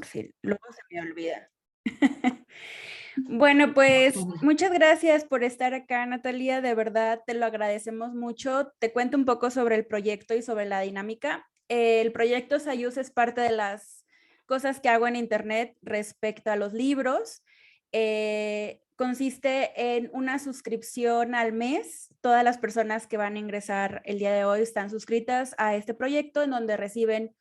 sí, luego se me olvida. Bueno, pues Genial. muchas gracias por estar acá, Natalia. De verdad, te lo agradecemos mucho. Te cuento un poco sobre el proyecto y sobre la dinámica. El proyecto Sayus es parte de las cosas que hago en Internet respecto a los libros. Consiste en una suscripción al mes. Todas las personas que van a ingresar el día de hoy están suscritas a este proyecto en donde reciben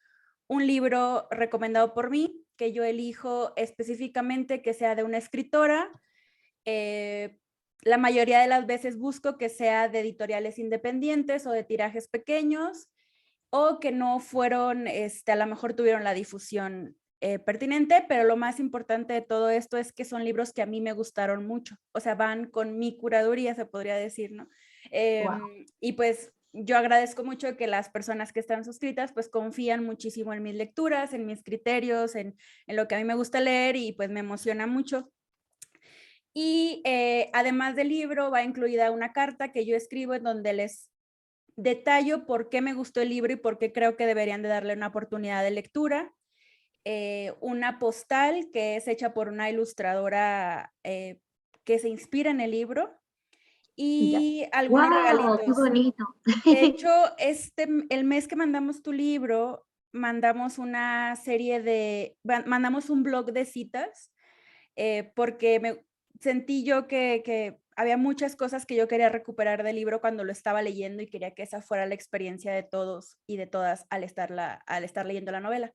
un libro recomendado por mí, que yo elijo específicamente que sea de una escritora. Eh, la mayoría de las veces busco que sea de editoriales independientes o de tirajes pequeños o que no fueron, a lo mejor tuvieron la difusión pertinente, pero lo más importante de todo esto es que son libros que a mí me gustaron mucho, o sea, van con mi curaduría, se podría decir, ¿no? Wow. Y pues yo agradezco mucho que las personas que están suscritas pues confían muchísimo en mis lecturas, en mis criterios, en lo que a mí me gusta leer y pues me emociona mucho. Y además del libro va incluida una carta que yo escribo en donde les detallo por qué me gustó el libro y por qué creo que deberían de darle una oportunidad de lectura. Una postal que es hecha por una ilustradora que se inspira en el libro Ya. y algunos Wow, qué regalitos. bonito. De hecho, el mes que mandamos tu libro, mandamos una serie de, mandamos un blog de citas porque sentí yo que había muchas cosas que yo quería recuperar del libro cuando lo estaba leyendo y quería que esa fuera la experiencia de todos y de todas al estar leyendo la novela.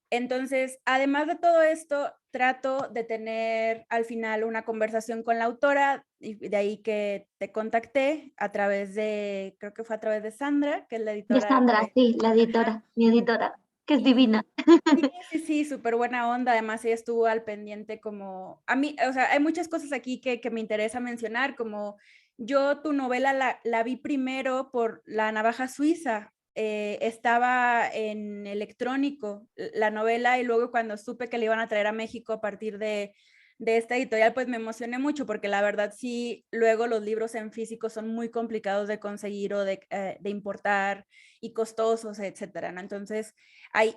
Entonces, además de todo esto, trato de tener al final una conversación con la autora y de ahí que te contacté a través de, creo que fue a través de Sandra, que es la De editora Sandra, que... sí, la Ajá. editora, mi editora, que es Y divina. sí, sí, sí, súper buena onda. Además, ella estuvo al pendiente como... A mí, o sea, hay muchas cosas aquí que me interesa mencionar, como yo tu novela la vi primero por La navaja suiza. Estaba en electrónico la novela y luego cuando supe que le iban a traer a México a partir de esta editorial, pues me emocioné mucho porque la verdad sí, luego los libros en físico son muy complicados de conseguir o de importar y costosos, etcétera, ¿no? Entonces,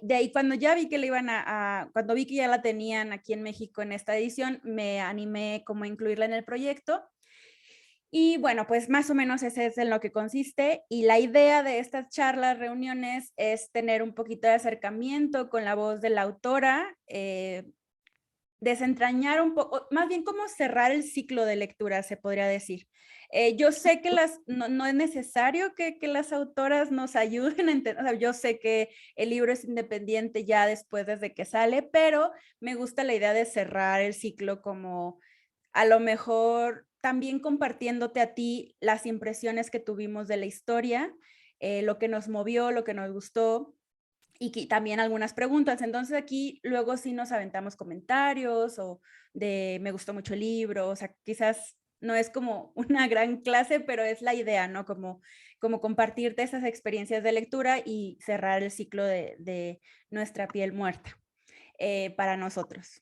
de ahí cuando ya vi que le iban cuando vi que ya la tenían aquí en México en esta edición, me animé como a incluirla en el proyecto. Y bueno, pues más o menos ese es en lo que consiste. Y la idea de estas charlas, reuniones, es tener un poquito de acercamiento con la voz de la autora, desentrañar un poco, más bien como cerrar el ciclo de lectura, se podría decir. Yo sé que no es necesario que las autoras nos ayuden a entender, o sea, yo sé que el libro es independiente ya después desde que sale, pero me gusta la idea de cerrar el ciclo como a lo mejor también compartiéndote a ti las impresiones que tuvimos de la historia, lo que nos movió, lo que nos gustó, y también algunas preguntas. Entonces aquí luego sí nos aventamos comentarios o de me gustó mucho el libro, o sea, quizás no es como una gran clase, pero es la idea, ¿no? Como compartirte esas experiencias de lectura y cerrar el ciclo de nuestra piel muerta para nosotros.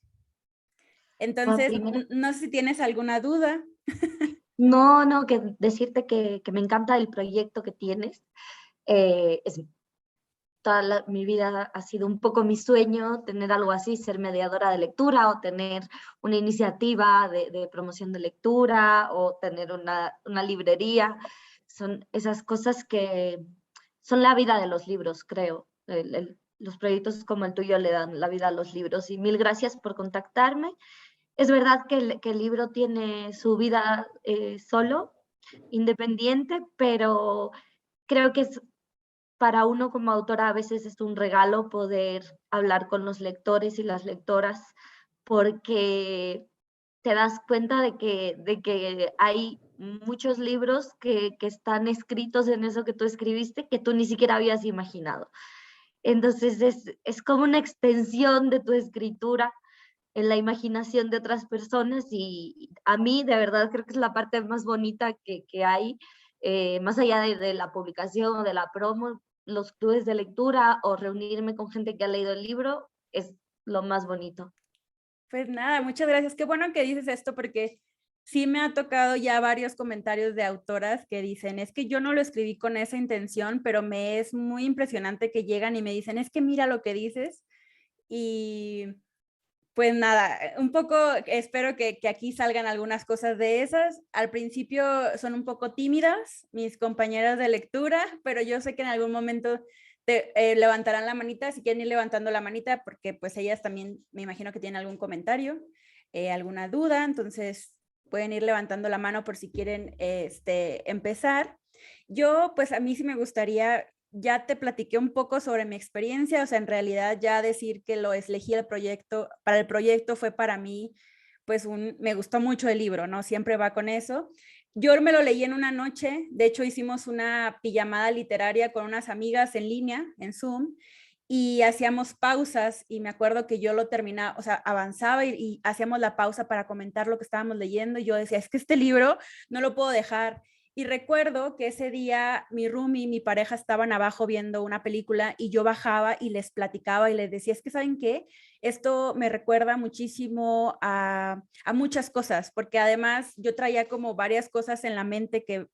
Bueno, Entonces, primero, no sé si tienes alguna duda. no, no, que decirte que me encanta el proyecto que tienes. Es mi vida ha sido un poco mi sueño tener algo así, ser mediadora de lectura o tener una iniciativa de promoción de lectura o tener una librería. Son esas cosas que son la vida de los libros, creo. Los proyectos como el tuyo le dan la vida a los libros. Y mil gracias por contactarme. Es verdad que el libro tiene su vida solo, independiente, pero creo que es para uno como autora a veces es un regalo poder hablar con los lectores y las lectoras porque te das cuenta de que hay muchos libros que están escritos en eso que tú escribiste que tú ni siquiera habías imaginado. Entonces es como una extensión de tu escritura en la imaginación de otras personas y a mí de verdad creo que es la parte más bonita que hay, más allá de la publicación o de la promo, los clubes de lectura o reunirme con gente que ha leído el libro es lo más bonito. Pues nada, muchas gracias. Qué bueno que dices esto porque sí me ha tocado ya varios comentarios de autoras que dicen, es que yo no lo escribí con esa intención, pero me es muy impresionante que llegan y me dicen, es que mira lo que dices. Y Pues nada, un poco espero que aquí salgan algunas cosas de esas. Al principio son un poco tímidas mis compañeras de lectura, pero yo sé que en algún momento levantarán la manita, si quieren ir levantando la manita, porque pues ellas también me imagino que tienen algún comentario, alguna duda, entonces pueden ir levantando la mano por si quieren empezar. Yo, pues a mí sí me gustaría, ya te platiqué un poco sobre mi experiencia, o sea, en realidad ya decir que lo elegí el proyecto, para el proyecto fue para mí, pues me gustó mucho el libro, ¿no? Siempre va con eso. Yo me lo leí en una noche, de hecho hicimos una pijamada literaria con unas amigas en línea, en Zoom, y hacíamos pausas y me acuerdo que yo lo terminaba, o sea, avanzaba y hacíamos la pausa para comentar lo que estábamos leyendo y yo decía, es que este libro no lo puedo dejar. Y recuerdo que ese día mi roomie y mi pareja estaban abajo viendo una película y yo bajaba y les platicaba y les decía, es que ¿saben qué? Esto me recuerda muchísimo a muchas cosas, porque además yo traía como varias cosas en la mente que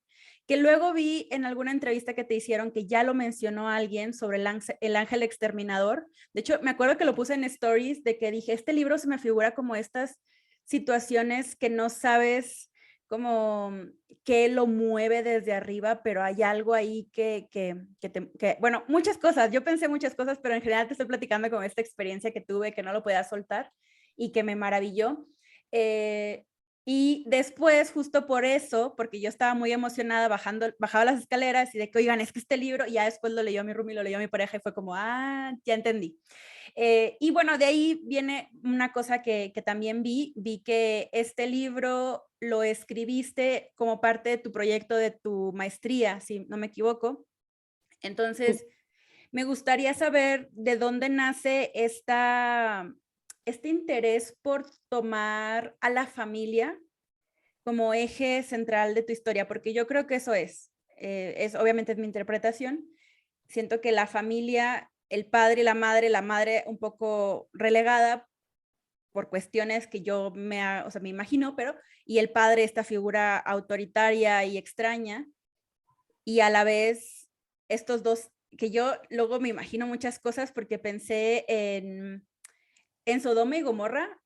luego vi en alguna entrevista que te hicieron que ya lo mencionó alguien sobre el ángel exterminador. De hecho, me acuerdo que lo puse en stories de que dije, este libro se me figura como estas situaciones que no sabes como qué lo mueve desde arriba, pero hay algo ahí bueno, muchas cosas, yo pensé muchas cosas, pero en general te estoy platicando como esta experiencia que tuve, que no lo podía soltar y que me maravilló. Eh, y después, justo por eso, porque yo estaba muy emocionada bajaba las escaleras y de que, oigan, es que este libro, y ya después lo leyó mi roomie, lo leyó mi pareja y fue como, ah, ya entendí. Y bueno, de ahí viene una cosa que también vi que este libro lo escribiste como parte de tu proyecto de tu maestría, si no me equivoco. Entonces, me gustaría saber de dónde nace este interés por tomar a la familia como eje central de tu historia, porque yo creo que eso es obviamente es mi interpretación. Siento que la familia, el padre y la madre un poco relegada por cuestiones que yo o sea, me imagino, pero, y el padre esta figura autoritaria y extraña, y a la vez estos dos, que yo luego me imagino muchas cosas porque pensé en Sodoma y Gomorra.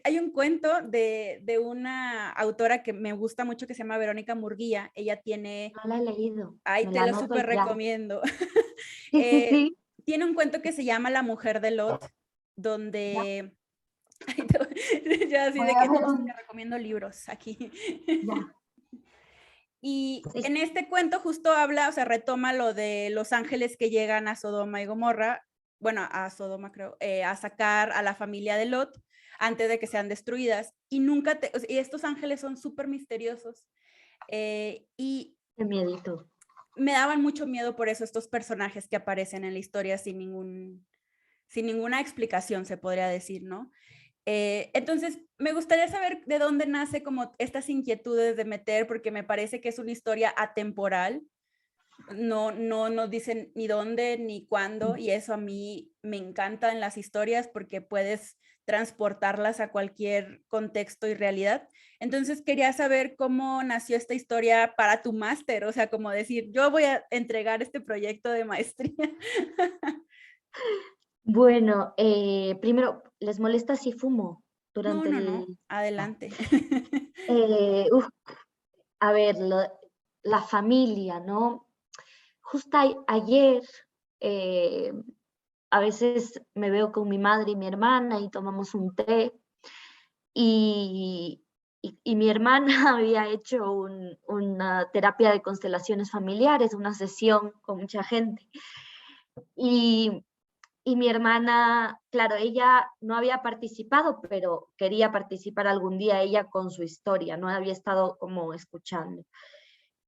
Hay un cuento de una autora que me gusta mucho que se llama Verónica Murguía. Ella tiene, No la he leído, ay, me te la lo anoto súper ya. recomiendo. Sí, sí, sí, Tiene un cuento que se llama La mujer de Lot, ya. donde, yo así Voy de a que ver te recomiendo libros aquí. ya. Y Sí, en este cuento justo habla, o sea, retoma lo de los ángeles que llegan a Sodoma y Gomorra, bueno, a Sodoma creo, a sacar a la familia de Lot antes de que sean destruidas. Y y estos ángeles son súper misteriosos. Y qué miedito. me daban mucho miedo por eso estos personajes que aparecen en la historia sin ninguna explicación, se podría decir, ¿no? Entonces, me gustaría saber de dónde nace como estas inquietudes de meter, porque me parece que es una historia atemporal. No nos dicen ni dónde ni cuándo, y eso a mí me encanta en las historias porque puedes transportarlas a cualquier contexto y realidad. Entonces quería saber cómo nació esta historia para tu máster, o sea, como decir, yo voy a entregar este proyecto de maestría. Bueno, primero, ¿les molesta si fumo No, durante no, no, el...? No. adelante. Uf, a ver, la familia, ¿no? Justo ayer, eh, a veces me veo con mi madre y mi hermana y tomamos un té y, y mi hermana había hecho una terapia de constelaciones familiares, una sesión con mucha gente. Y, y mi hermana, claro, ella no había participado, pero quería participar algún día ella con su historia, no había estado como escuchando.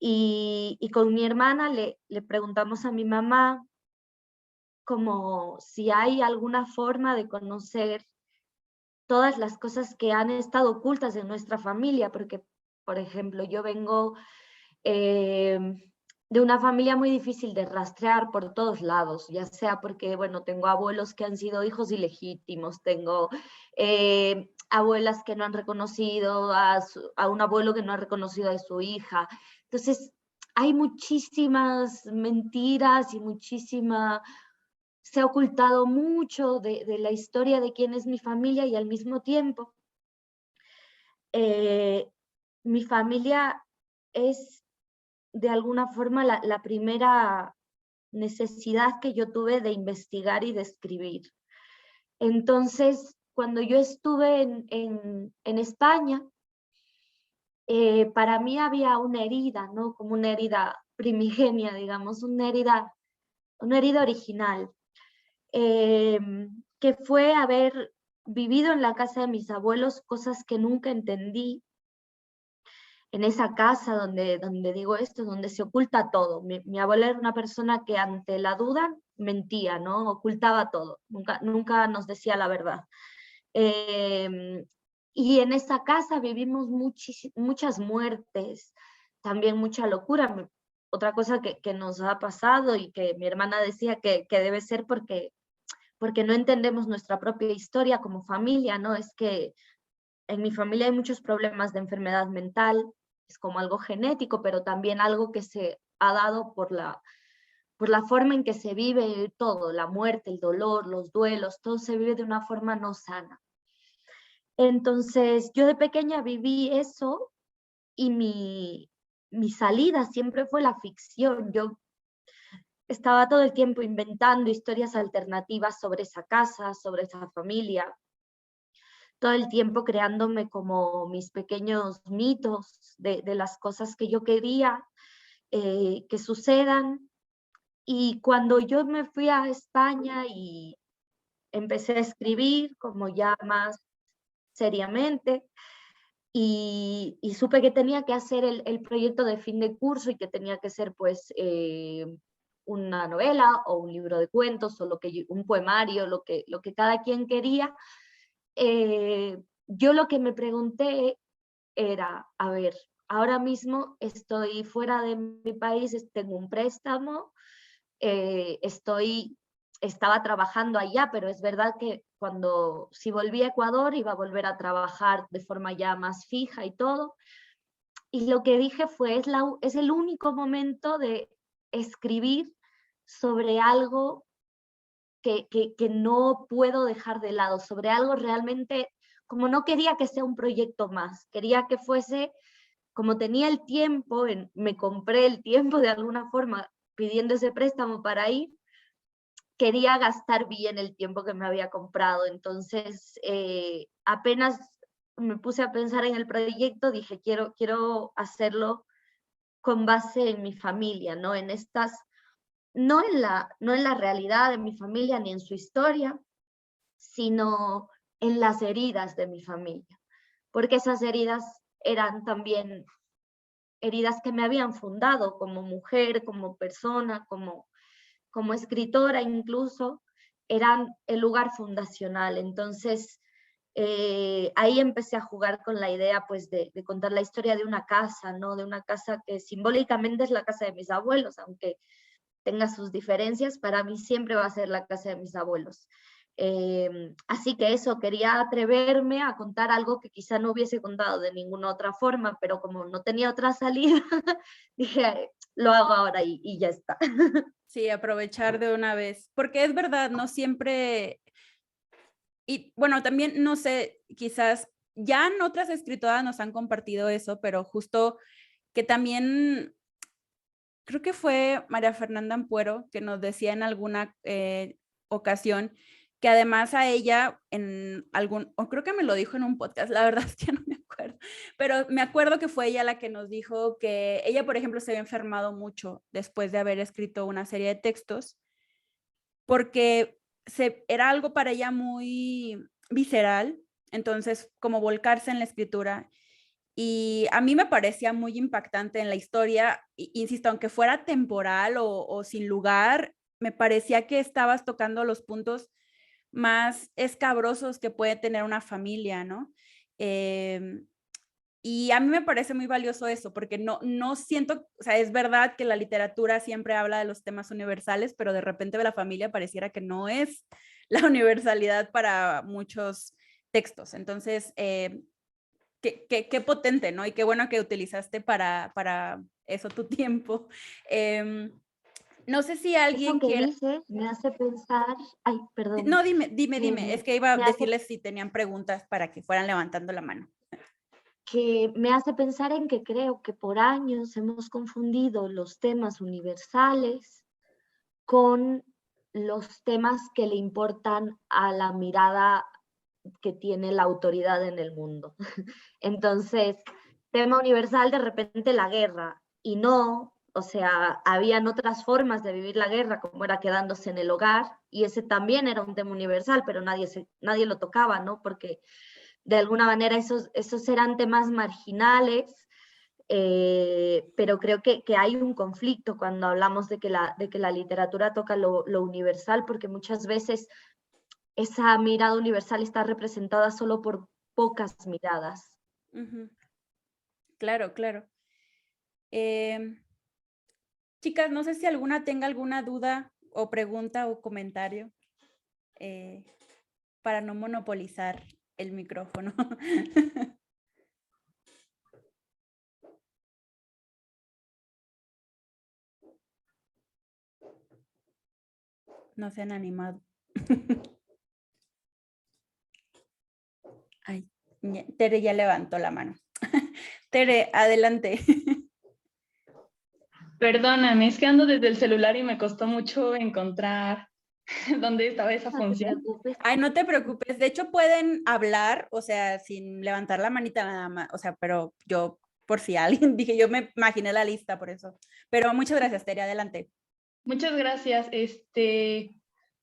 Y con mi hermana le preguntamos a mi mamá como si hay alguna forma de conocer todas las cosas que han estado ocultas en nuestra familia, porque, por ejemplo, yo vengo eh, de una familia muy difícil de rastrear por todos lados, ya sea porque, bueno, tengo abuelos que han sido hijos ilegítimos, tengo abuelas que no han reconocido a un abuelo que no ha reconocido a su hija. Entonces, hay muchísimas mentiras y muchísima se ha ocultado mucho de la historia de quién es mi familia y al mismo tiempo mi familia es de alguna forma la primera necesidad que yo tuve de investigar y de escribir. Entonces, cuando yo estuve en España, para mí había una herida, ¿no? Como una herida primigenia, digamos, una herida original, que fue haber vivido en la casa de mis abuelos cosas que nunca entendí, en esa casa donde digo esto, donde se oculta todo. Mi abuela era una persona que ante la duda mentía, ¿no? Ocultaba todo, nunca nos decía la verdad. Y en esa casa vivimos muchas muertes, también mucha locura. Otra cosa que nos ha pasado y que mi hermana decía que debe ser porque no entendemos nuestra propia historia como familia, ¿no? Es que en mi familia hay muchos problemas de enfermedad mental, es como algo genético, pero también algo que se ha dado por la forma en que se vive todo, la muerte, el dolor, los duelos, todo se vive de una forma no sana. Entonces, yo de pequeña viví eso y mi salida siempre fue la ficción. Yo estaba todo el tiempo inventando historias alternativas sobre esa casa, sobre esa familia, todo el tiempo creándome como mis pequeños mitos de las cosas que yo quería que sucedan. Y cuando yo me fui a España y empecé a escribir como ya más seriamente, y supe que tenía que hacer el proyecto de fin de curso y que tenía que ser pues una novela o un libro de cuentos o un poemario, lo que cada quien quería. Yo lo que me pregunté era, a ver, ahora mismo estoy fuera de mi país, tengo un préstamo, estaba trabajando allá, pero es verdad que si volví a Ecuador iba a volver a trabajar de forma ya más fija y todo. Y lo que dije fue, es el único momento de escribir sobre algo que no puedo dejar de lado, sobre algo realmente, como no quería que sea un proyecto más, quería que fuese, como tenía el tiempo, me compré el tiempo de alguna forma pidiendo ese préstamo para ir, quería gastar bien el tiempo que me había comprado. Entonces, apenas me puse a pensar en el proyecto, dije, quiero hacerlo con base en mi familia, ¿no? No en la realidad de mi familia ni en su historia, sino en las heridas de mi familia, porque esas heridas eran también heridas que me habían fundado como mujer, como persona, como escritora incluso, eran el lugar fundacional. Entonces, ahí empecé a jugar con la idea pues de contar la historia de una casa, ¿no? De una casa que simbólicamente es la casa de mis abuelos, aunque tenga sus diferencias, para mí siempre va a ser la casa de mis abuelos. Así que eso, quería atreverme a contar algo que quizá no hubiese contado de ninguna otra forma, pero como no tenía otra salida, dije, lo hago ahora y ya está. Sí, aprovechar de una vez, porque es verdad, no siempre, y bueno, también no sé, quizás ya en otras escritoras nos han compartido eso, pero justo que también creo que fue María Fernanda Ampuero que nos decía en alguna ocasión que además a ella o creo que me lo dijo en un podcast, la verdad es que no me acuerdo, pero me acuerdo que fue ella la que nos dijo que ella, por ejemplo, se había enfermado mucho después de haber escrito una serie de textos, porque era algo para ella muy visceral, entonces como volcarse en la escritura. Y a mí me parecía muy impactante en la historia, insisto, aunque fuera temporal o sin lugar, me parecía que estabas tocando los puntos más escabrosos que puede tener una familia, ¿no? Y a mí me parece muy valioso eso, porque no siento, o sea, es verdad que la literatura siempre habla de los temas universales, pero de repente de la familia pareciera que no es la universalidad para muchos textos. Entonces, qué potente, ¿no? Y qué bueno que utilizaste para eso tu tiempo. No sé si Eso alguien que quiera... dices me hace pensar, ay, perdón, No, dime. Es que iba a me hace decirles si tenían preguntas para que fueran levantando la mano. que me hace pensar en que creo que por años hemos confundido los temas universales con los temas que le importan a la mirada que tiene la autoridad en el mundo. Entonces, tema universal, de repente la guerra, y no, o sea, habían otras formas de vivir la guerra, como era quedándose en el hogar, y ese también era un tema universal, pero nadie lo tocaba, ¿no? Porque de alguna manera esos eran temas marginales, pero creo que hay un conflicto cuando hablamos de que la literatura toca lo universal, porque muchas veces esa mirada universal está representada solo por pocas miradas. Ujú. Claro, claro. Em, chicas, no sé si alguna tenga alguna duda o pregunta o comentario eh, para no monopolizar el micrófono. No se han animado. Ay, Tere ya levantó la mano. Tere, adelante. Perdóname, es que ando desde el celular y me costó mucho encontrar dónde estaba esa No te función. preocupes. Ay, no te preocupes. De hecho, pueden hablar, o sea, sin levantar la manita nada más. O sea, pero yo, por si alguien, dije, yo me imaginé la lista por eso. Pero muchas gracias, Tere, adelante. Muchas gracias.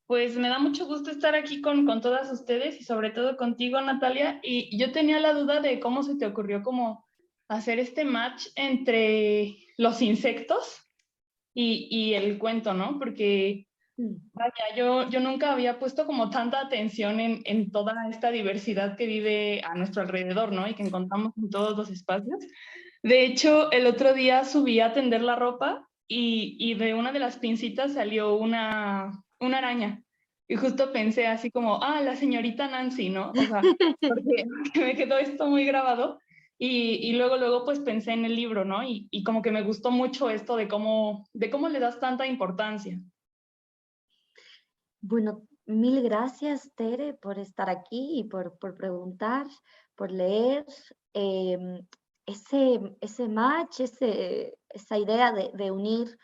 Pues me da mucho gusto estar aquí con todas ustedes y sobre todo contigo, Natalia. Y yo tenía la duda de cómo se te ocurrió como hacer este match entre los insectos y el cuento, ¿no? Porque vaya, yo nunca había puesto como tanta atención en toda esta diversidad que vive a nuestro alrededor, ¿no? Y que encontramos en todos los espacios. De hecho, el otro día subí a tender la ropa y de una de las pincitas salió una araña. Y justo pensé así como, ah, la señorita Nancy, ¿no? O sea, porque me quedó esto muy grabado. Y luego pues pensé en el libro, ¿no? Y como que me gustó mucho esto de cómo le das tanta importancia. Bueno, mil gracias, Tere, por estar aquí y por preguntar, por leer. Ese match, esa idea de unir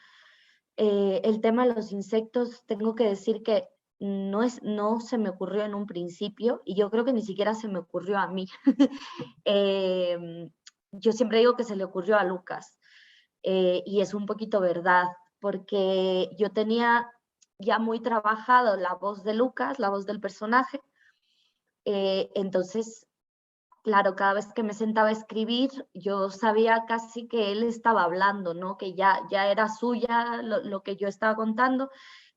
el tema de los insectos, tengo que decir que no se me ocurrió en un principio y yo creo que ni siquiera se me ocurrió a mí. Yo siempre digo que se le ocurrió a Lucas y es un poquito verdad, porque yo tenía ya muy trabajado la voz de Lucas, la voz del personaje, entonces, claro, cada vez que me sentaba a escribir, yo sabía casi que él estaba hablando, ¿no? Que ya era suya lo que yo estaba contando,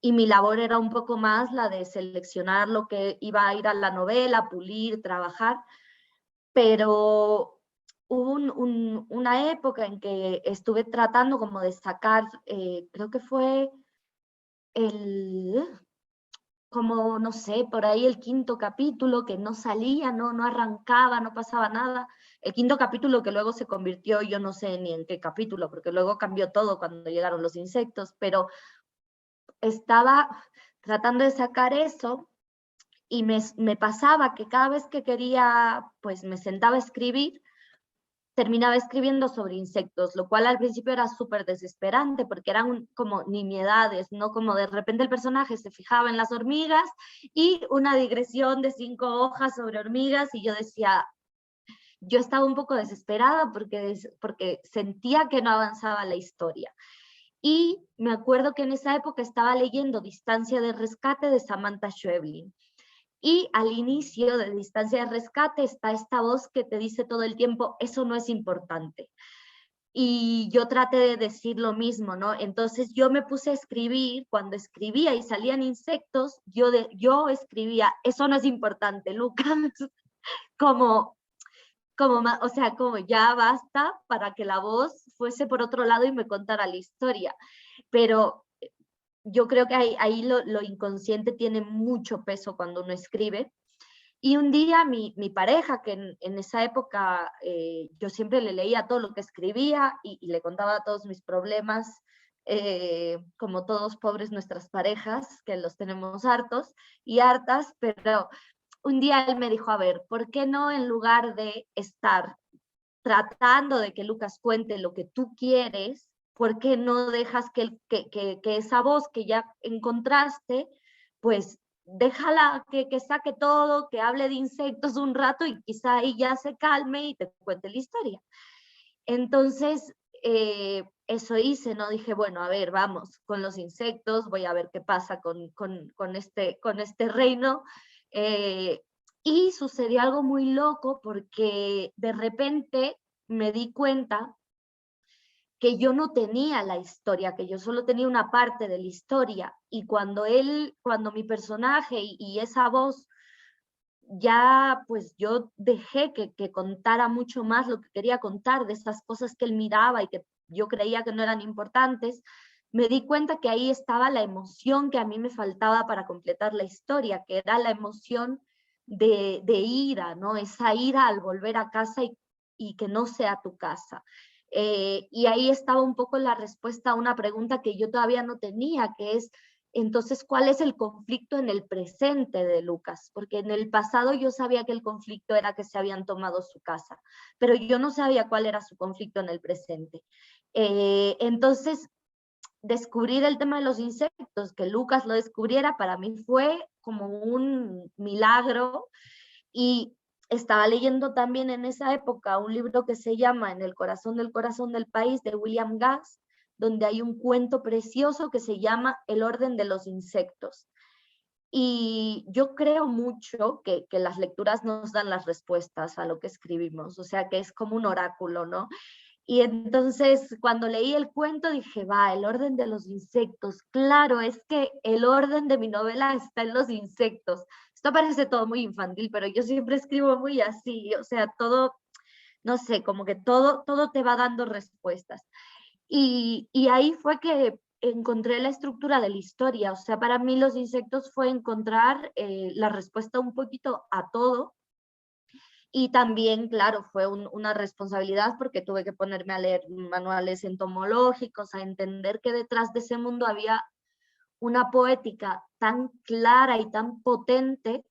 y mi labor era un poco más la de seleccionar lo que iba a ir a la novela, pulir, trabajar, pero hubo una época en que estuve tratando como de sacar, creo que fue el, como no sé, por ahí el quinto capítulo que no salía, no arrancaba, no pasaba nada. El quinto capítulo que luego se convirtió, yo no sé ni en qué capítulo, porque luego cambió todo cuando llegaron los insectos, pero estaba tratando de sacar eso y me pasaba que cada vez que quería, pues me sentaba a escribir, terminaba escribiendo sobre insectos, lo cual al principio era súper desesperante porque eran como nimiedades, ¿no? Como de repente el personaje se fijaba en las hormigas y una digresión de 5 hojas sobre hormigas y yo decía, yo estaba un poco desesperada porque sentía que no avanzaba la historia. Y me acuerdo que en esa época estaba leyendo Distancia de Rescate de Samantha Schweblin. Y al inicio de Distancia de Rescate está esta voz que te dice todo el tiempo, eso no es importante. Y yo traté de decir lo mismo, ¿no? Entonces yo me puse a escribir, cuando escribía y salían insectos, yo escribía, eso no es importante, Lucas, como, o sea, como ya basta para que la voz fuese por otro lado y me contara la historia. Pero yo creo que ahí lo inconsciente tiene mucho peso cuando uno escribe. Y un día mi pareja, que en esa época yo siempre le leía todo lo que escribía y le contaba todos mis problemas como todos pobres nuestras parejas, que los tenemos hartos y hartas, pero un día él me dijo, a ver, ¿por qué no en lugar de estar tratando de que Lucas cuente lo que tú quieres, ¿por qué no dejas que esa voz que ya encontraste, pues déjala que saque todo, que hable de insectos un rato y quizá ahí ya se calme y te cuente la historia? Entonces, eso hice, ¿no? Dije, bueno, a ver, vamos con los insectos, voy a ver qué pasa con este reino. Eh, y sucedió algo muy loco porque de repente me di cuenta que yo no tenía la historia, que yo solo tenía una parte de la historia. Y cuando mi personaje y esa voz ya pues yo dejé que contara mucho más lo que quería contar de esas cosas que él miraba y que yo creía que no eran importantes, me di cuenta que ahí estaba la emoción que a mí me faltaba para completar la historia, que era la emoción de ira, ¿no? Esa ira al volver a casa y que no sea tu casa. Y ahí estaba un poco la respuesta a una pregunta que yo todavía no tenía, que es, entonces, ¿cuál es el conflicto en el presente de Lucas? Porque en el pasado yo sabía que el conflicto era que se habían tomado su casa, pero yo no sabía cuál era su conflicto en el presente. Entonces, descubrir el tema de los insectos, que Lucas lo descubriera, para mí fue como un milagro. Y estaba leyendo también en esa época un libro que se llama En el corazón del país, de William Gass, donde hay un cuento precioso que se llama El orden de los insectos. Y yo creo mucho que las lecturas nos dan las respuestas a lo que escribimos, o sea que es como un oráculo, ¿no? Y entonces cuando leí el cuento dije, va, el orden de los insectos. Claro, es que el orden de mi novela está en los insectos. Esto parece todo muy infantil, pero yo siempre escribo muy así, o sea, todo, no sé, como que todo te va dando respuestas. Y ahí fue que encontré la estructura de la historia, o sea, para mí los insectos fue encontrar la respuesta un poquito a todo. Y también, claro, fue una responsabilidad porque tuve que ponerme a leer manuales entomológicos, a entender que detrás de ese mundo había una poética tan clara y tan potente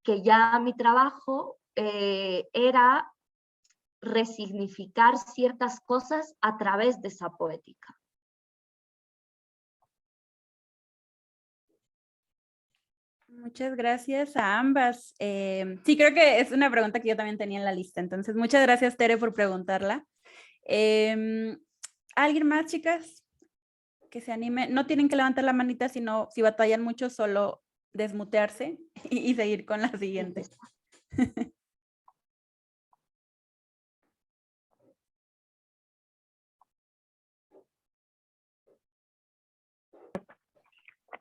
que ya mi trabajo era resignificar ciertas cosas a través de esa poética. Muchas gracias a ambas. Sí, creo que es una pregunta que yo también tenía en la lista. Entonces, muchas gracias, Tere, por preguntarla. ¿Alguien más, chicas? Que se anime. No tienen que levantar la manita, sino si batallan mucho, solo desmutearse y seguir con la siguiente.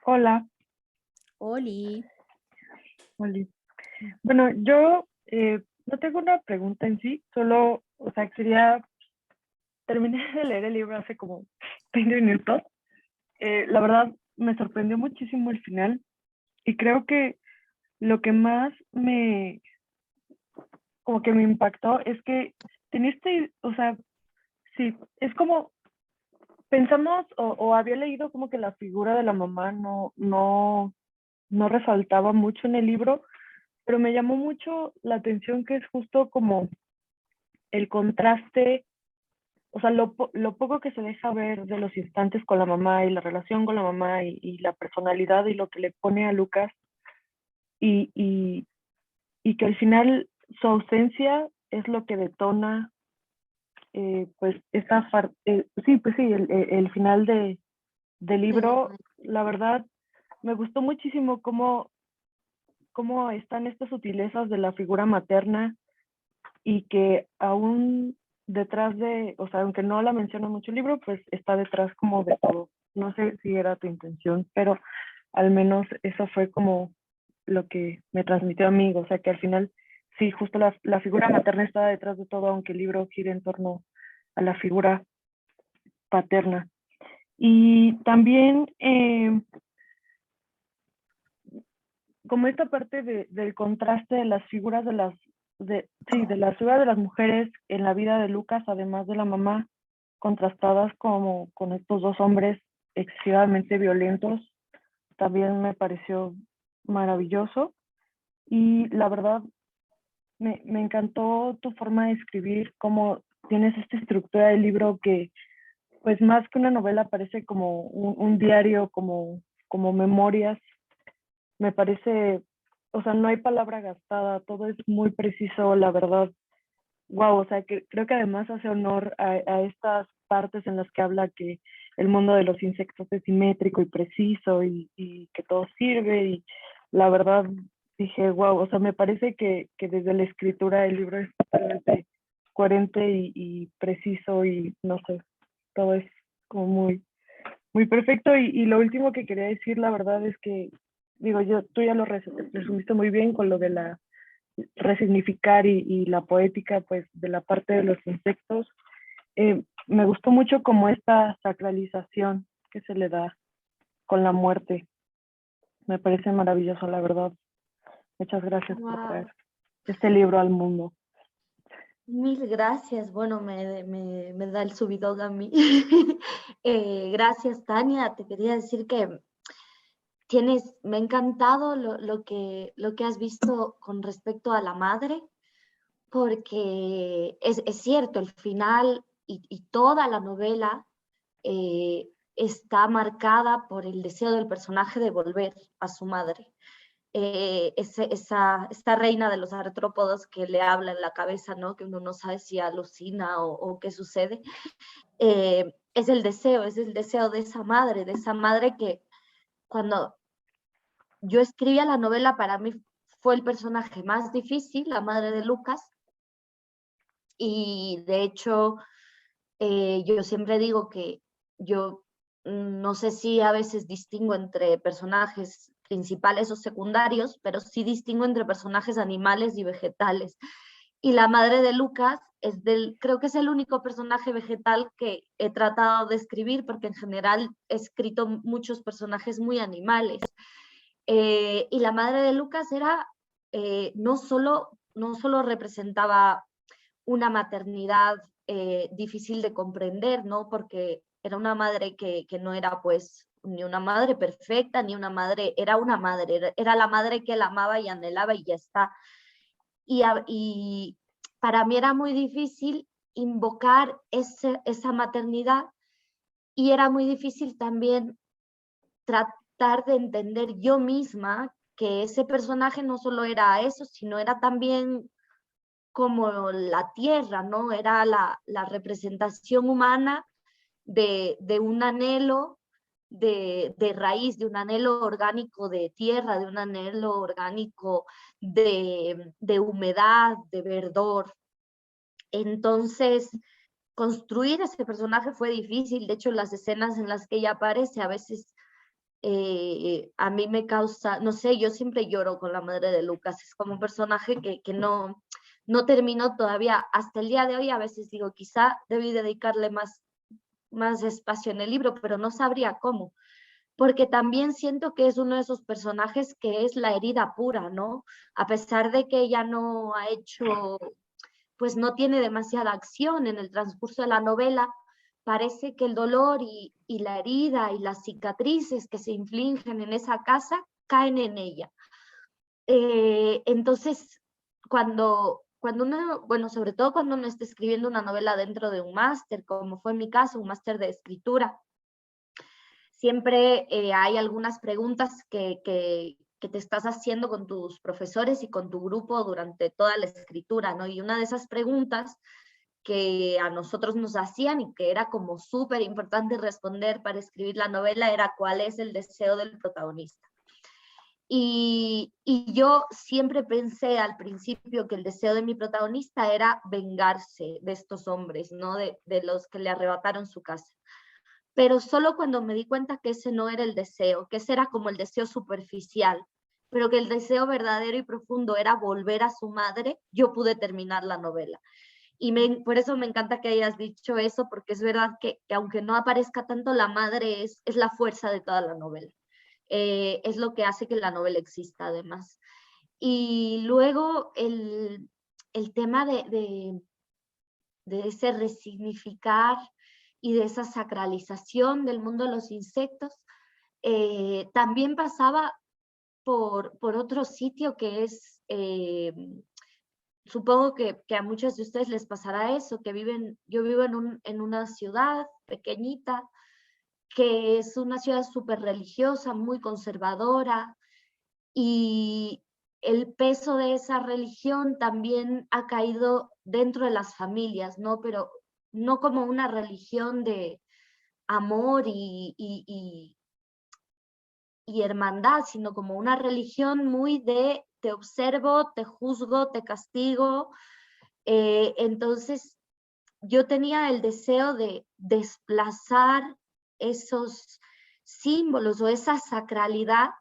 Hola. Oli. Oli. Bueno, yo no tengo una pregunta en sí, solo, o sea, terminé de leer el libro hace como 20 minutos. La verdad, me sorprendió muchísimo el final y creo que lo que más como que me impactó es que tenía o sea, sí, es como, pensamos o había leído como que la figura de la mamá no resaltaba mucho en el libro, pero me llamó mucho la atención que es justo como el contraste, o sea, lo poco que se deja ver de los instantes con la mamá y la relación con la mamá y la personalidad y lo que le pone a Lucas y, y, y que al final su ausencia es lo que detona pues sí, pues sí, el final del libro. La verdad, me gustó muchísimo cómo están estas sutilezas de la figura materna y que aún detrás o sea, aunque no la menciona mucho el libro, pues está detrás como de todo. No sé si era tu intención, pero al menos eso fue como lo que me transmitió a mí, o sea, que al final, sí, justo la figura materna está detrás de todo, aunque el libro gire en torno a la figura paterna. Y también como esta parte del contraste de las figuras de las figuras de las mujeres en la vida de Lucas, además de la mamá, contrastadas como con estos dos hombres excesivamente violentos, también me pareció maravilloso. Y la verdad, me encantó tu forma de escribir, cómo tienes esta estructura del libro que, pues más que una novela, parece como un diario, como memorias. Me parece, o sea, no hay palabra gastada, todo es muy preciso, la verdad. Wow, o sea, que creo que además hace honor a estas partes en las que habla que el mundo de los insectos es simétrico y preciso y que todo sirve. Y la verdad dije, wow, o sea, me parece que desde la escritura el libro es totalmente coherente y preciso y no sé, todo es como muy perfecto. Y lo último que quería decir, la verdad es que, digo, tú ya lo resumiste muy bien con lo de la resignificar y la poética, pues, de la parte de los insectos. Me gustó mucho como esta sacralización que se le da con la muerte. Me parece maravilloso, la verdad. Muchas gracias por Wow. traer este libro al mundo. Mil gracias. Bueno, me da el subidón a mí. Gracias, Tania. Te quería decir que me ha encantado lo que has visto con respecto a la madre, porque es cierto, el final y toda la novela está marcada por el deseo del personaje de volver a su madre. Esta reina de los artrópodos que le habla en la cabeza, ¿no? Que uno no sabe si alucina o qué sucede, es el deseo de esa madre que cuando yo escribía la novela para mí fue el personaje más difícil, la madre de Lucas, y de hecho yo siempre digo que yo no sé si a veces distingo entre personajes principales o secundarios, pero sí distingo entre personajes animales y vegetales. Y la madre de Lucas creo que es el único personaje vegetal que he tratado de escribir, porque en general he escrito muchos personajes muy animales. Y la madre de Lucas era, no solo representaba una maternidad difícil de comprender, ¿no? Porque era una madre que no era pues ni una madre perfecta, ni una madre, era una madre, era la madre que él amaba y anhelaba y ya está. Y para mí era muy difícil invocar esa maternidad y era muy difícil también tratar de entender yo misma que ese personaje no solo era eso, sino era también como la tierra, ¿no? Era la representación humana de un anhelo de raíz, de un anhelo orgánico de tierra, de un anhelo orgánico de humedad, de verdor. Entonces, construir ese personaje fue difícil. De hecho, las escenas en las que ella aparece a veces a mí me causa, no sé, yo siempre lloro con la madre de Lucas. Es como un personaje que no terminó todavía. Hasta el día de hoy a veces digo, quizá debí dedicarle más espacio en el libro, pero no sabría cómo. Porque también siento que es uno de esos personajes que es la herida pura, ¿no? A pesar de que ella no ha hecho, pues no tiene demasiada acción en el transcurso de la novela, parece que el dolor y la herida y las cicatrices que se infligen en esa casa caen en ella. Entonces, cuando uno, bueno, sobre todo cuando uno está escribiendo una novela dentro de un máster, como fue en mi caso, un máster de escritura, siempre hay algunas preguntas que te estás haciendo con tus profesores y con tu grupo durante toda la escritura, ¿no? Y una de esas preguntas que a nosotros nos hacían y que era como súper importante responder para escribir la novela era cuál es el deseo del protagonista. Y yo siempre pensé al principio que el deseo de mi protagonista era vengarse de estos hombres, ¿no? De los que le arrebataron su casa. Pero solo cuando me di cuenta que ese no era el deseo, que ese era como el deseo superficial, pero que el deseo verdadero y profundo era volver a su madre, yo pude terminar la novela. Y por eso me encanta que hayas dicho eso, porque es verdad que aunque no aparezca tanto, la madre es la fuerza de toda la novela. Es lo que hace que la novela exista, además. Y luego el tema de ese resignificar y de esa sacralización del mundo de los insectos, también pasaba por otro sitio que es, supongo que a muchos de ustedes les pasará eso, que yo vivo en una ciudad pequeñita, que es una ciudad súper religiosa, muy conservadora, y el peso de esa religión también ha caído dentro de las familias, ¿no? Pero no como una religión de amor y hermandad, sino como una religión muy de te observo, te juzgo, te castigo. Entonces yo tenía el deseo de desplazar esos símbolos o esa sacralidad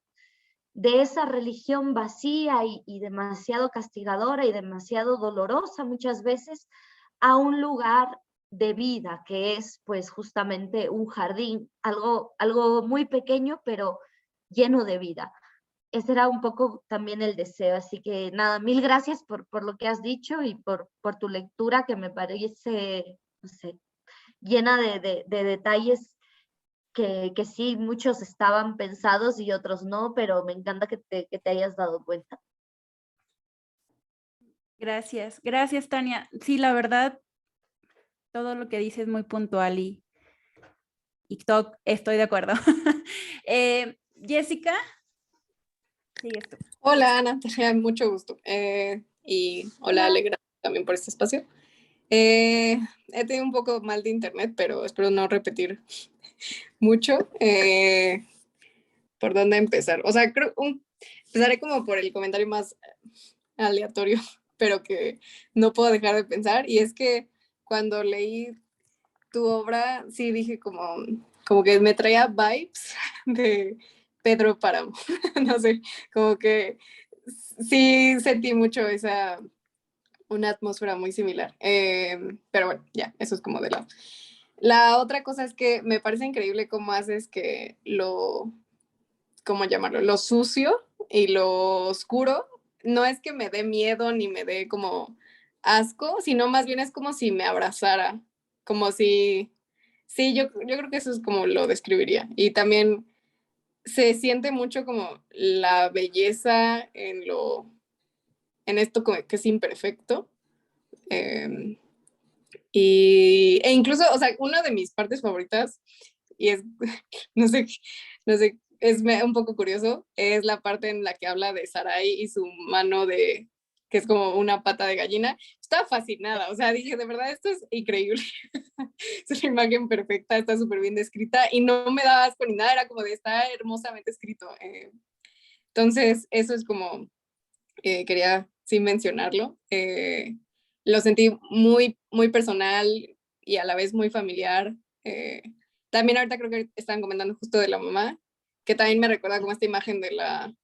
de esa religión vacía y demasiado castigadora y demasiado dolorosa muchas veces a un lugar de vida, que es pues justamente un jardín, algo muy pequeño pero lleno de vida. Ese era un poco también el deseo, así que nada, mil gracias por lo que has dicho y por tu lectura, que me parece, no sé, llena de detalles que sí, muchos estaban pensados y otros no, pero me encanta que te hayas dado cuenta. Gracias, gracias, Tania. Sí, la verdad, todo lo que dices es muy puntual y estoy de acuerdo. Jessica, sigues tú. Hola Ana, mucho gusto. Y hola Ale, gracias también por este espacio. He tenido un poco mal de internet, pero espero no repetir mucho. ¿Por dónde empezar? O sea, empezaré como por el comentario más aleatorio, pero que no puedo dejar de pensar. Y es que cuando leí tu obra, sí dije como que me traía vibes de Pedro Páramo. No sé, como que sí sentí mucho una atmósfera muy similar. Pero bueno, ya, eso es como de lado. La otra cosa es que me parece increíble cómo haces que ¿cómo llamarlo? Lo sucio y lo oscuro, no es que me dé miedo ni me dé como asco, sino más bien es como si me abrazara, como si, sí, yo creo que eso es como lo describiría. Y también se siente mucho como la belleza en esto como que es imperfecto. Eh, e incluso, o sea, una de mis partes favoritas, y es, no sé, no sé, es un poco curioso, es la parte en la que habla de Sarai y su mano que es como una pata de gallina. Estaba fascinada, o sea, dije, de verdad, esto es increíble. Es una imagen perfecta, está súper bien descrita y no me daba asco ni nada, era como de está hermosamente escrito. Entonces, eso es como, quería sí mencionarlo. Lo sentí muy, muy personal y a la vez muy familiar. También ahorita creo que estaban comentando justo de la mamá, que también me recuerda como esta imagen de la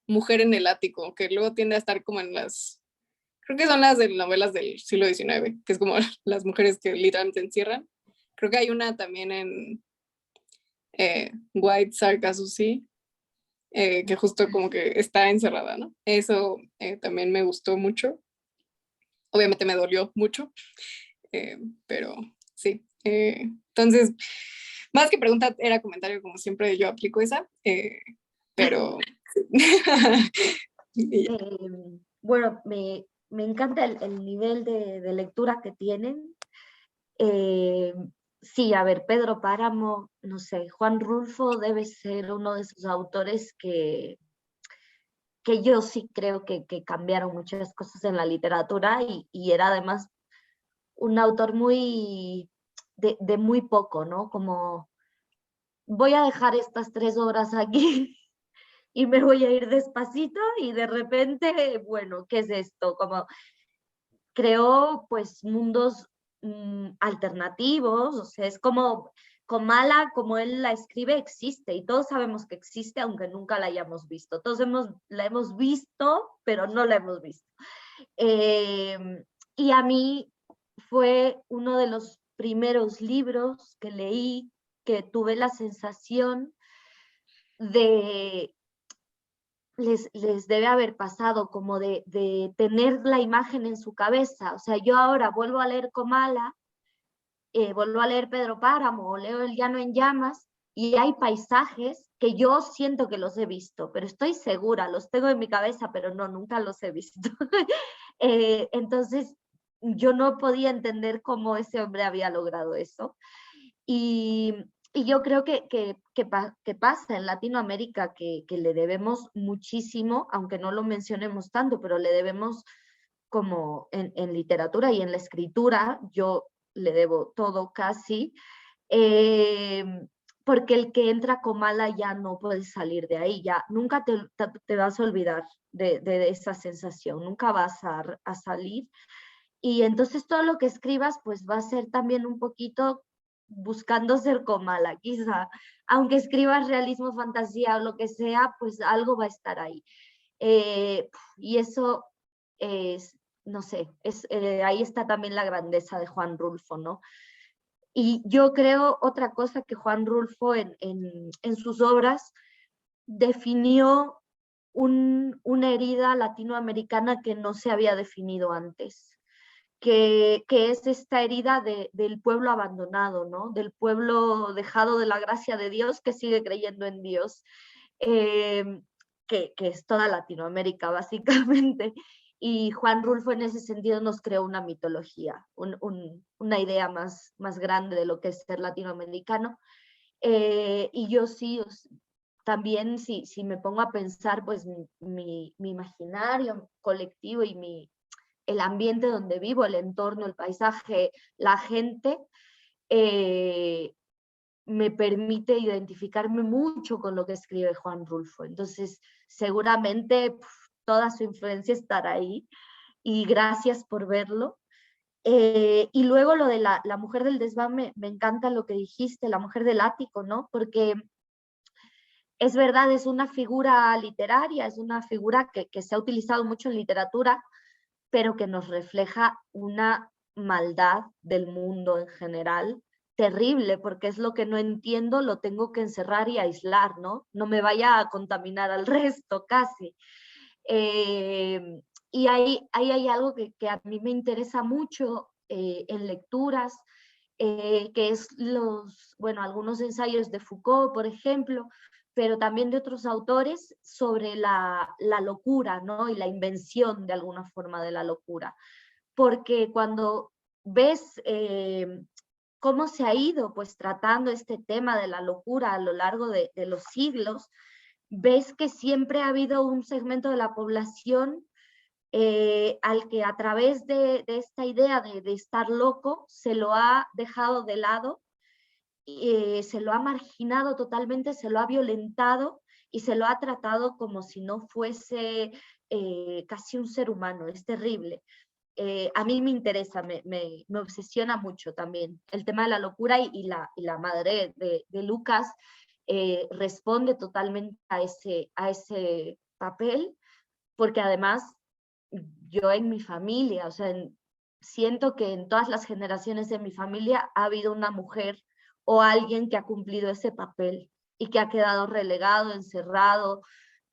mujer en el ático, que luego tiende a estar como creo que son las de novelas del siglo XIX, que es como las mujeres que literalmente se encierran. Creo que hay una también en White Sargassy, que justo como que está encerrada, ¿no? Eso también me gustó mucho. Obviamente me dolió mucho, pero sí. Entonces, más que pregunta, era comentario, como siempre yo aplico esa, pero... Bueno, me encanta el nivel de lectura que tienen. Sí, a ver, Pedro Páramo, no sé, Juan Rulfo debe ser uno de esos autores que yo sí creo que cambiaron muchas cosas en la literatura y era además un autor muy de muy poco, ¿no? Como voy a dejar estas 3 horas aquí y me voy a ir despacito y de repente, bueno, ¿qué es esto? Como creó pues mundos alternativos, o sea, es como Comala, como él la escribe, existe y todos sabemos que existe aunque nunca la hayamos visto. Todos la hemos visto, pero no la hemos visto. Y a mí fue uno de los primeros libros que leí que tuve la sensación de les debe haber pasado como de tener la imagen en su cabeza. O sea, yo ahora vuelvo a leer Comala vuelvo a leer Pedro Páramo o leo El Llano en Llamas y hay paisajes que yo siento que los he visto, pero estoy segura, los tengo en mi cabeza, pero no, nunca los he visto. Entonces, yo no podía entender cómo ese hombre había logrado eso. Y, y yo creo que pasa en Latinoamérica, que le debemos muchísimo, aunque no lo mencionemos tanto, pero le debemos como en literatura y en la escritura, yo le debo todo casi, eh, porque el que entra con mala ya no puede salir de ahí, ya nunca te vas a olvidar de esa sensación, nunca vas a salir. Y entonces todo lo que escribas pues va a ser también un poquito buscando ser comala, quizá, aunque escribas realismo, fantasía o lo que sea, pues algo va a estar ahí. Y eso es, no sé, ahí está también la grandeza de Juan Rulfo, ¿no? Y yo creo otra cosa que Juan Rulfo en sus obras definió una herida latinoamericana que no se había definido antes. Que es esta herida del pueblo abandonado, ¿no? Del pueblo dejado de la gracia de Dios que sigue creyendo en Dios, eh, que es toda Latinoamérica básicamente. Y Juan Rulfo en ese sentido nos creó una mitología, una idea más grande de lo que es ser latinoamericano. Y yo sí, también si me pongo a pensar, pues mi imaginario colectivo y el ambiente donde vivo, el entorno, el paisaje, la gente, me permite identificarme mucho con lo que escribe Juan Rulfo. Entonces, seguramente toda su influencia estará ahí y gracias por verlo. Y luego lo de la mujer del desván, me encanta lo que dijiste, la mujer del ático, ¿no? Porque es verdad, es una figura literaria, es una figura que se ha utilizado mucho en literatura, pero que nos refleja una maldad del mundo en general terrible, porque es lo que no entiendo, lo tengo que encerrar y aislar, ¿no? No me vaya a contaminar al resto casi. Y ahí hay algo que a mí me interesa mucho en lecturas, que es algunos ensayos de Foucault, por ejemplo, pero también de otros autores sobre la locura, ¿no? Y la invención de alguna forma de la locura. Porque cuando ves cómo se ha ido pues tratando este tema de la locura a lo largo de los siglos, ves que siempre ha habido un segmento de la población al que a través de esta idea de estar loco se lo ha dejado de lado, se lo ha marginado totalmente, se lo ha violentado y se lo ha tratado como si no fuese casi un ser humano. Es terrible. A mí me interesa, me obsesiona mucho también el tema de la locura y la madre de Lucas responde totalmente a ese papel, porque además yo en mi familia, o sea, siento que en todas las generaciones de mi familia ha habido una mujer o alguien que ha cumplido ese papel y que ha quedado relegado, encerrado.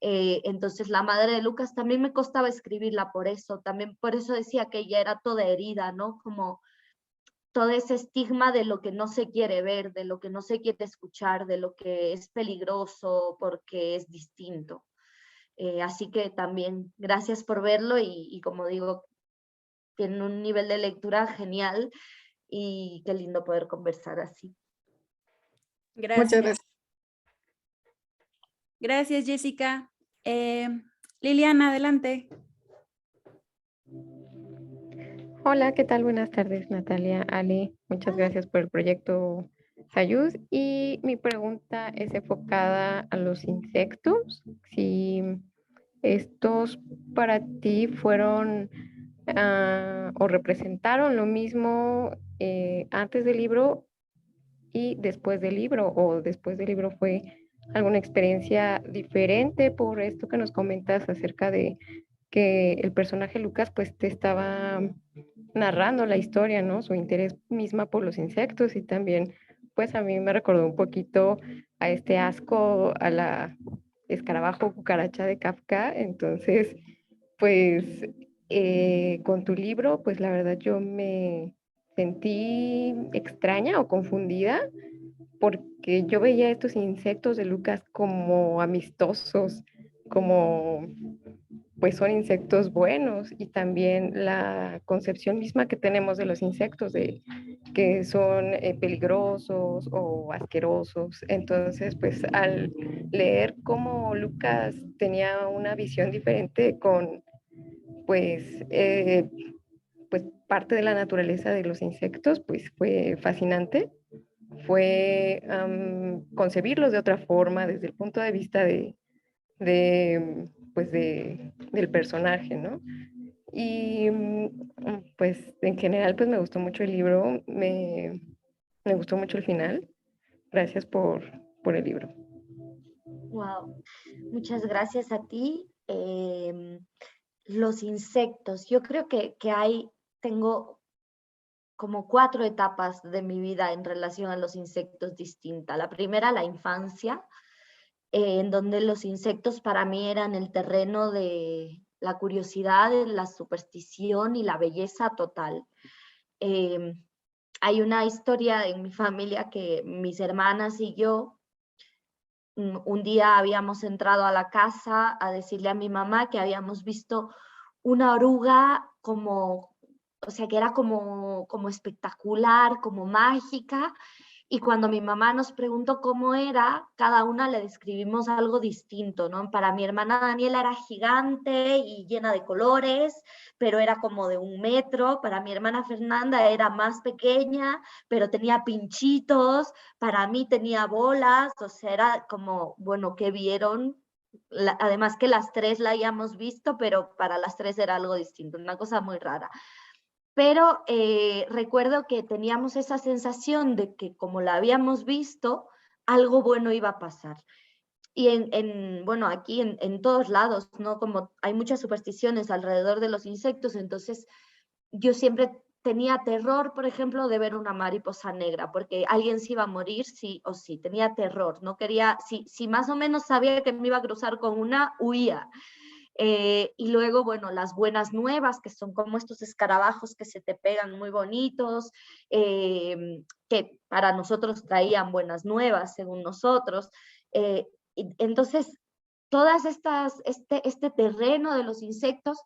Entonces la madre de Lucas también me costaba escribirla por eso, también por eso decía que ella era toda herida, ¿no? Como todo ese estigma de lo que no se quiere ver, de lo que no se quiere escuchar, de lo que es peligroso porque es distinto. Así que también gracias por verlo y como digo, tiene un nivel de lectura genial y qué lindo poder conversar así. Gracias. Muchas gracias. Gracias, Jessica. Liliana, adelante. Hola, ¿qué tal? Buenas tardes, Natalia, Ali. Muchas gracias por el proyecto Sayuz. Y mi pregunta es enfocada a los insectos. Si estos para ti fueron o representaron lo mismo antes del libro y después del libro, o después del libro fue alguna experiencia diferente por esto que nos comentas acerca de que el personaje Lucas pues te estaba narrando la historia, ¿no? Su interés misma por los insectos y también pues a mí me recordó un poquito a este asco, a la escarabajo cucaracha de Kafka. Entonces pues con tu libro pues la verdad yo me sentí extraña o confundida porque yo veía estos insectos de Lucas como amistosos, como pues son insectos buenos, y también la concepción misma que tenemos de los insectos, de que son peligrosos o asquerosos. Entonces, pues al leer cómo Lucas tenía una visión diferente con pues, pues parte de la naturaleza de los insectos, pues fue fascinante. Fue concebirlos de otra forma desde el punto de vista pues del personaje, ¿no? Y pues en general pues me gustó mucho el libro, me gustó mucho el final. Gracias por el libro. Wow, muchas gracias a ti. Los insectos, yo creo que tengo como 4 etapas de mi vida en relación a los insectos distintas. La primera, la infancia, en donde los insectos para mí eran el terreno de la curiosidad, la superstición y la belleza total. Hay una historia en mi familia que mis hermanas y yo, un día habíamos entrado a la casa a decirle a mi mamá que habíamos visto una oruga como, o sea, que era como espectacular, como mágica, y cuando mi mamá nos preguntó cómo era, cada una le describimos algo distinto, ¿no? Para mi hermana Daniela era gigante y llena de colores, pero era como de 1 metro. Para mi hermana Fernanda era más pequeña, pero tenía pinchitos. Para mí tenía bolas, o sea, era como, bueno, ¿qué vieron? Además que las 3 la habíamos visto, pero para las 3 era algo distinto, una cosa muy rara. Pero recuerdo que teníamos esa sensación de que como la habíamos visto, algo bueno iba a pasar. Y bueno, aquí en todos lados, ¿no? Como hay muchas supersticiones alrededor de los insectos, entonces yo siempre tenía terror, por ejemplo, de ver una mariposa negra, porque alguien se iba a morir sí o sí, tenía terror, no quería, si más o menos sabía que me iba a cruzar con una, huía. Y luego, bueno, las buenas nuevas, que son como estos escarabajos que se te pegan muy bonitos, que para nosotros traían buenas nuevas, según nosotros. Entonces, todas este terreno de los insectos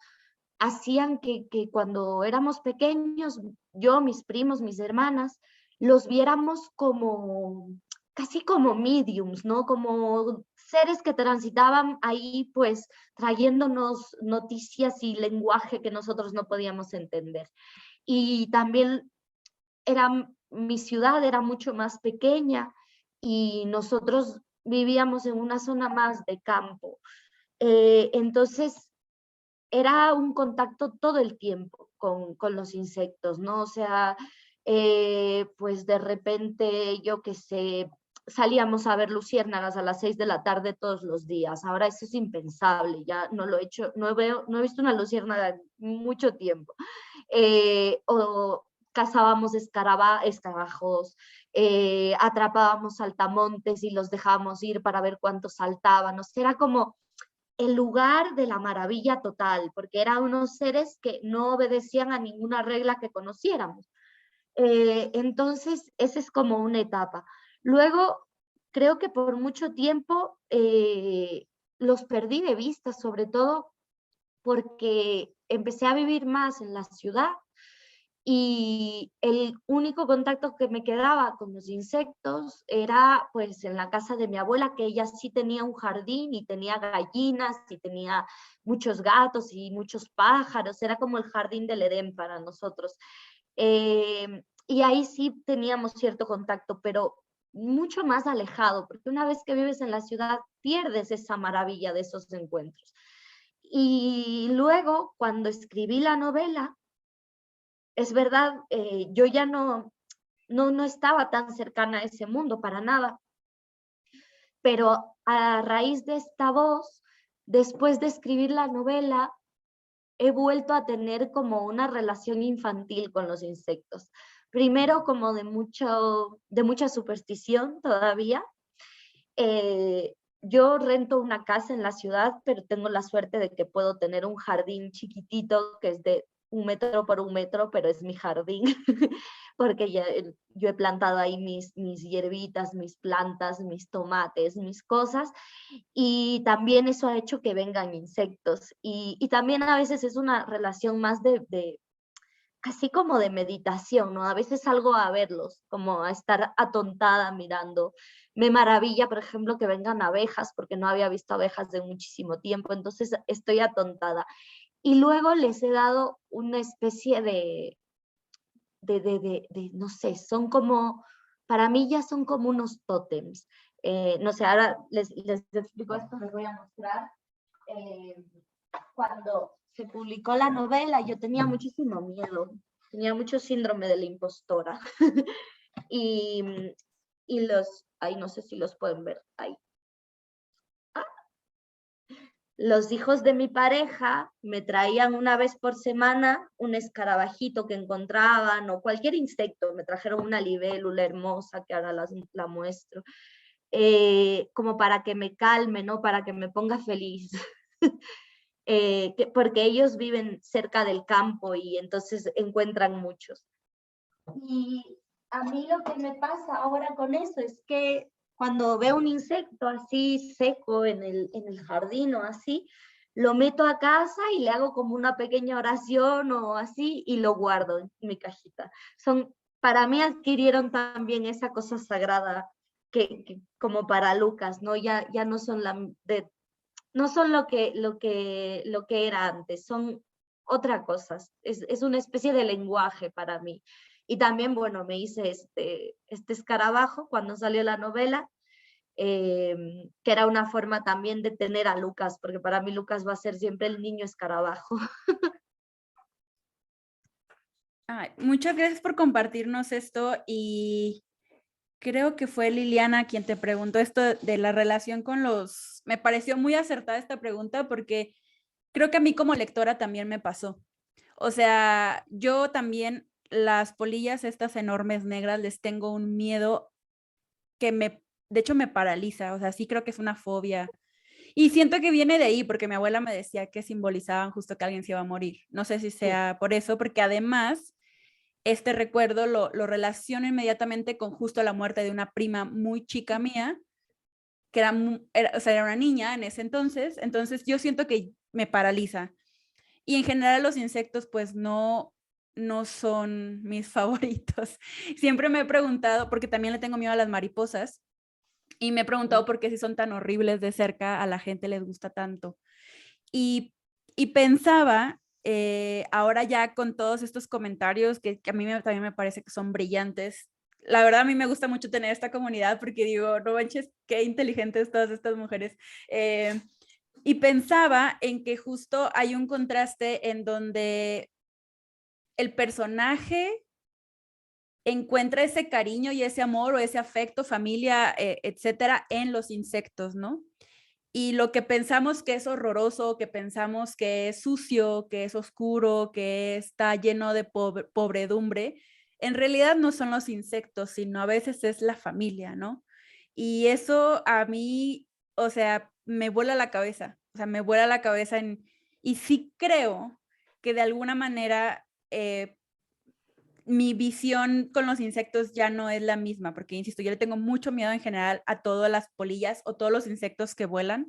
hacían que cuando éramos pequeños, yo, mis primos, mis hermanas, los viéramos como, casi como mediums, ¿no? Como seres que transitaban ahí, pues, trayéndonos noticias y lenguaje que nosotros no podíamos entender. Y también mi ciudad era mucho más pequeña y nosotros vivíamos en una zona más de campo. Entonces, era un contacto todo el tiempo con los insectos, ¿no? O sea, pues de repente, yo qué sé, salíamos a ver luciérnagas a las 6 de la tarde todos los días. Ahora eso es impensable, ya no lo he hecho, no he visto una luciérnaga en mucho tiempo. O cazábamos escarabajos, atrapábamos saltamontes y los dejábamos ir para ver cuántos saltaban. O sea, era como el lugar de la maravilla total, porque eran unos seres que no obedecían a ninguna regla que conociéramos. Entonces, esa es como una etapa. Luego, creo que por mucho tiempo los perdí de vista, sobre todo porque empecé a vivir más en la ciudad y el único contacto que me quedaba con los insectos era pues en la casa de mi abuela, que ella sí tenía un jardín y tenía gallinas y tenía muchos gatos y muchos pájaros, era como el jardín del Edén para nosotros. Y ahí sí teníamos cierto contacto, pero mucho más alejado, porque una vez que vives en la ciudad pierdes esa maravilla de esos encuentros. Y luego, cuando escribí la novela, es verdad, yo ya no estaba tan cercana a ese mundo para nada, pero a raíz de esta voz, después de escribir la novela, he vuelto a tener como una relación infantil con los insectos. Primero como de mucha superstición todavía. Yo rento una casa en la ciudad, pero tengo la suerte de que puedo tener un jardín chiquitito que es de 1 metro por 1 metro, pero es mi jardín, porque yo he plantado ahí mis hierbitas, mis plantas, mis tomates, mis cosas, y también eso ha hecho que vengan insectos, y también a veces es una relación más así como de meditación, ¿no? A veces salgo a verlos, como a estar atontada mirando. Me maravilla, por ejemplo, que vengan abejas, porque no había visto abejas de muchísimo tiempo, entonces estoy atontada. Y luego les he dado una especie no sé, son como, para mí ya son como unos tótems. No sé, ahora les explico esto, les voy a mostrar. Cuando se publicó la novela, yo tenía muchísimo miedo, tenía mucho síndrome de la impostora. y, ay, no sé si los pueden ver ahí. Los hijos de mi pareja me traían una vez por semana un escarabajito que encontraban o cualquier insecto. Me trajeron una libélula hermosa que ahora la muestro, como para que me calme, ¿no? Para que me ponga feliz. Porque ellos viven cerca del campo y entonces encuentran muchos. Y a mí lo que me pasa ahora con eso es que cuando veo un insecto así seco en el jardín o así, lo meto a casa y le hago como una pequeña oración o así y lo guardo en mi cajita. Para mí adquirieron también esa cosa sagrada que como para Lucas, ¿no? Ya no son no son lo que era antes, son otra cosa, es una especie de lenguaje para mí. Y también, bueno, me hice este escarabajo cuando salió la novela, que era una forma también de tener a Lucas, porque para mí Lucas va a ser siempre el niño escarabajo. Ay, muchas gracias por compartirnos esto y creo que fue Liliana quien te preguntó esto de la relación con me pareció muy acertada esta pregunta porque creo que a mí como lectora también me pasó. O sea, yo también las polillas estas enormes negras les tengo un miedo que de hecho me paraliza, o sea, sí creo que es una fobia. Y siento que viene de ahí, porque mi abuela me decía que simbolizaban justo que alguien se iba a morir. No sé si sea por eso, porque además este recuerdo lo relaciono inmediatamente con justo la muerte de una prima muy chica mía, que o sea, era una niña en ese entonces yo siento que me paraliza. Y en general los insectos pues no son mis favoritos. Siempre me he preguntado, porque también le tengo miedo a las mariposas, y me he preguntado por qué si son tan horribles de cerca a la gente les gusta tanto. Y pensaba, ahora ya con todos estos comentarios que a mí también me parece que son brillantes, la verdad a mí me gusta mucho tener esta comunidad porque digo, no manches, qué inteligentes todas estas mujeres. Y pensaba en que justo hay un contraste en donde el personaje encuentra ese cariño y ese amor o ese afecto, familia, etcétera, en los insectos, ¿no? Y lo que pensamos que es horroroso, que pensamos que es sucio, que es oscuro, que está lleno de pobredumbre, en realidad no son los insectos, sino a veces es la familia, ¿no? Y eso a mí, o sea, me vuela la cabeza, o sea, me vuela la cabeza y sí creo que de alguna manera mi visión con los insectos ya no es la misma, porque insisto, yo le tengo mucho miedo en general a todas las polillas o todos los insectos que vuelan.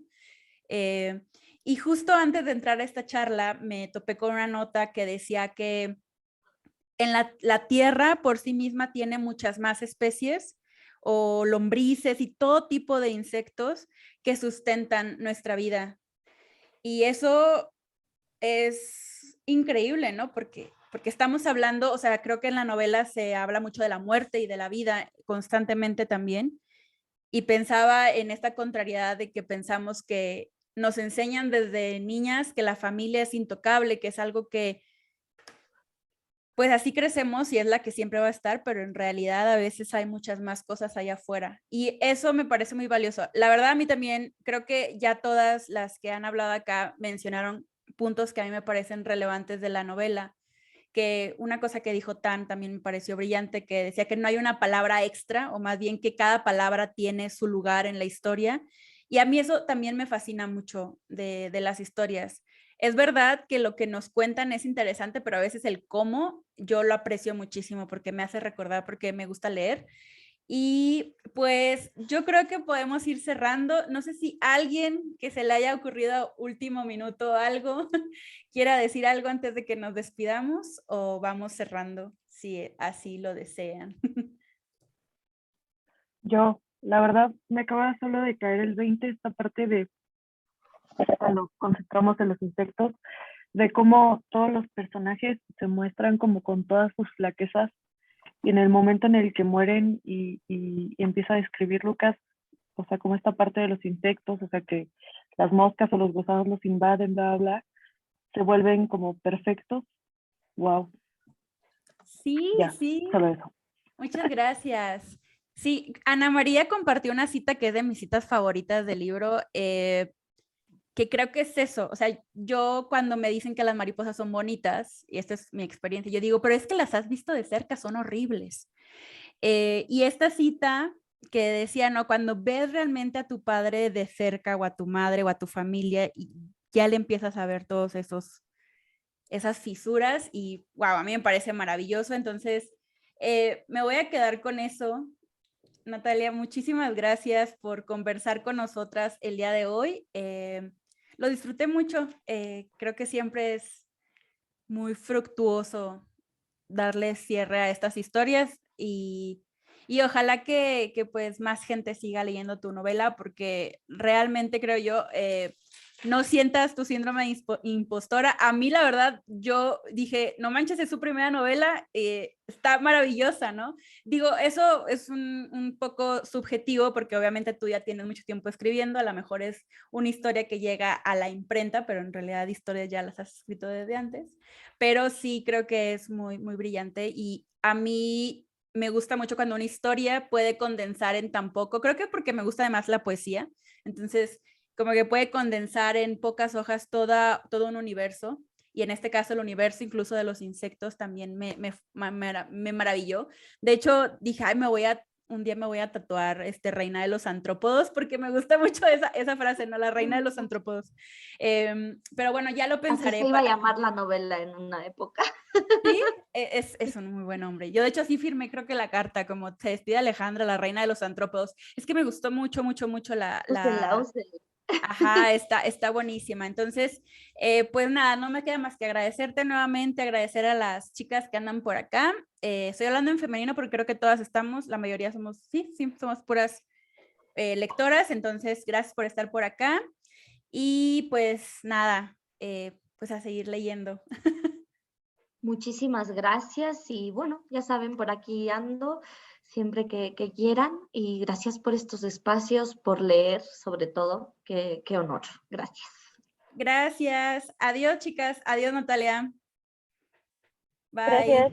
Y justo antes de entrar a esta charla me topé con una nota que decía que en la tierra por sí misma tiene muchas más especies o lombrices y todo tipo de insectos que sustentan nuestra vida. Y eso es increíble, ¿no? Porque estamos hablando, o sea, creo que en la novela se habla mucho de la muerte y de la vida constantemente también. Y pensaba en esta contrariedad de que pensamos que nos enseñan desde niñas que la familia es intocable, que es algo que, pues así crecemos y es la que siempre va a estar, pero en realidad a veces hay muchas más cosas allá afuera. Y eso me parece muy valioso. La verdad, a mí también, creo que ya todas las que han hablado acá mencionaron puntos que a mí me parecen relevantes de la novela, que una cosa que dijo Tan también me pareció brillante, que decía que no hay una palabra extra, o más bien que cada palabra tiene su lugar en la historia. Y a mí eso también me fascina mucho de las historias. es verdad que lo que nos cuentan es interesante, pero a veces el cómo yo lo aprecio muchísimo porque me hace recordar, porque me gusta leer. Y pues yo creo que podemos ir cerrando. No sé si alguien que se le haya ocurrido último minuto algo quiera decir algo antes de que nos despidamos o vamos cerrando si así lo desean. Yo, la verdad, me acaba solo de caer el 20 esta parte de cuando concentramos en los insectos, de cómo todos los personajes se muestran como con todas sus flaquezas y en el momento en el que mueren y empieza a describir Lucas, o sea, como esta parte de los insectos, o sea, que las moscas o los gusanos los invaden, bla, bla, bla, se vuelven como perfectos. Wow, Sí, ya, sí. solo eso. Muchas gracias. Sí, Ana María compartió una cita que es de mis citas favoritas del libro, que creo que es eso. O sea, yo cuando me dicen que las mariposas son bonitas, y esta es mi experiencia, yo digo, pero es que las has visto de cerca, son horribles. Y esta cita que decía, ¿no? Cuando ves realmente a tu padre de cerca o a tu madre o a tu familia y ya le empiezas a ver todos esas fisuras y, wow, a mí me parece maravilloso. Entonces, me voy a quedar con eso. Natalia, muchísimas gracias por conversar con nosotras el día de hoy. Lo disfruté mucho. Creo que siempre es muy fructuoso darle cierre a estas historias y ojalá que pues más gente siga leyendo tu novela porque realmente creo yo, no sientas tu síndrome de impostora. A mí la verdad, yo dije, no manches, es su primera novela, está maravillosa, ¿no? Digo, eso es un poco subjetivo porque obviamente tú ya tienes mucho tiempo escribiendo, a lo mejor es una historia que llega a la imprenta, pero en realidad historias ya las has escrito desde antes, pero sí creo que es muy, muy brillante y a mí me gusta mucho cuando una historia puede condensar en tan poco, creo que porque me gusta además la poesía, entonces como que puede condensar en pocas hojas todo un universo, y en este caso el universo incluso de los insectos también me maravilló. De hecho, dije, ay, un día me voy a tatuar reina de los antrópodos, porque me gusta mucho esa frase, ¿no? La reina de los antrópodos. Pero bueno, ya lo Así pensaré. se iba a llamar la novela en una época. Sí, es un muy buen nombre. Yo de hecho sí firmé, creo que la carta, como se despide Alejandra, la reina de los antrópodos. Es que me gustó mucho, mucho, mucho Úsela, úsela. Ajá, está buenísima. Entonces, pues nada, no me queda más que agradecerte nuevamente, agradecer a las chicas que andan por acá. Estoy hablando en femenino porque creo que todas estamos, la mayoría somos, sí, somos puras lectoras. Entonces, gracias por estar por acá. Y pues nada, pues a seguir leyendo. Muchísimas gracias y bueno, ya saben, por aquí ando siempre que quieran y gracias por estos espacios, por leer sobre todo, qué honor. Gracias. Gracias. Adiós, chicas. Adiós, Natalia. Bye. Gracias.